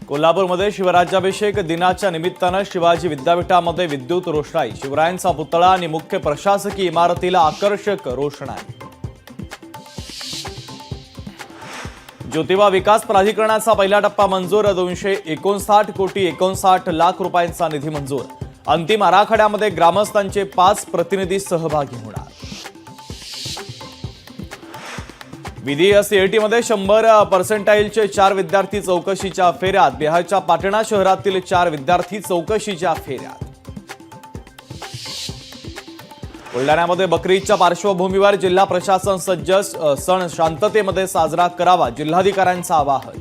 कोल्हापूरमध्ये शिवराज्याभिषेक दिनाच्या निमित्तानं शिवाजी विद्यापीठामध्ये विद्युत रोषणाई, शिवरायांचा पुतळा आणि मुख्य प्रशासकीय इमारतीला आकर्षक रोषणाई। ज्योतिबा विकास प्राधिकरणाचा पहिला टप्पा मंजूर, 259 कोटी 59 लाख रुपयांचा निधी मंजूर। अंतिम आराखड्यामध्ये ग्रामस्थांचे 5 प्रतिनिधी सहभागी होणार। विधी सीईटीमध्ये 100% 4 विद्यार्थी चौकशीच्या फेऱ्यात, बिहारच्या पाटणा शहरातील 4 विद्यार्थी चौकशीच्या फेऱ्यात। बुलढाण्यामध्ये बकरी ईदच्या पार्श्वभूमीवर जिल्हा प्रशासन सज्ज, सण शांततेमध्ये साजरा करावा, जिल्हाधिकाऱ्यांचं आवाहन।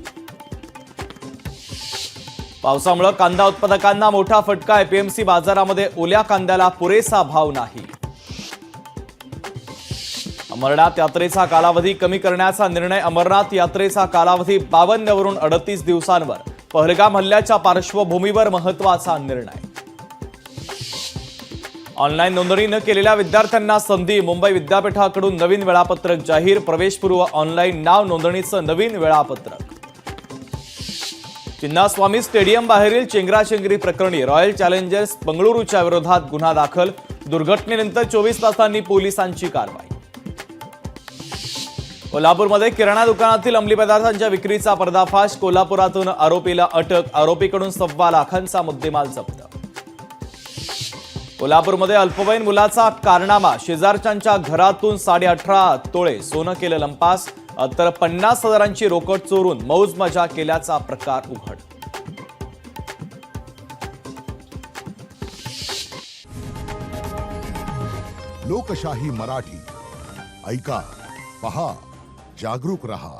पावसामुळे कांदा उत्पादकांना मोठा फटका, एपीएमसी बाजारामध्ये ओल्या कांद्याला पुरेसा भाव नाही। अमरनाथ यात्रेचा कालावधी कमी करण्याचा निर्णय, अमरनाथ यात्रेचा कालावधी 52 वरून 38 दिवसांवर, पहलगाम हल्ल्याच्या पार्श्वभूमीवर महत्त्वाचा निर्णय। ऑनलाईन नोंदणी न केलेल्या विद्यार्थ्यांना संधी, मुंबई विद्यापीठाकडून नवीन वेळापत्रक जाहीर, प्रवेशपूर्व ऑनलाईन नाव नोंदणीचं नवीन वेळापत्रक। चिन्नास्वामी स्टेडियम बाहेरील चेंगराचेंगरी प्रकरणी रॉयल चॅलेंजर्स बंगळुरूच्या विरोधात गुन्हा दाखल, दुर्घटनेनंतर 24 तासांनी पोलिसांची कारवाई। कोल्हापूरमध्ये किराणा दुकानातील अंमली पदार्थांच्या विक्रीचा पर्दाफाश, कोल्हापुरातून आरोपीला अटक, आरोपीकडून 1.25 लाखांचा मुद्देमाल जप्त। कोल्हापूरमध्ये अल्पवयीन मुलाचा कारनामा, शेजारच्यांच्या घरातून 18.5 तोळे सोनं केलं लंपास, तर 50,000ची रोकड चोरून मौज मजा केल्याचा प्रकार उघड। लोकशाही मराठी ऐका, पहा, जागरूक रहा।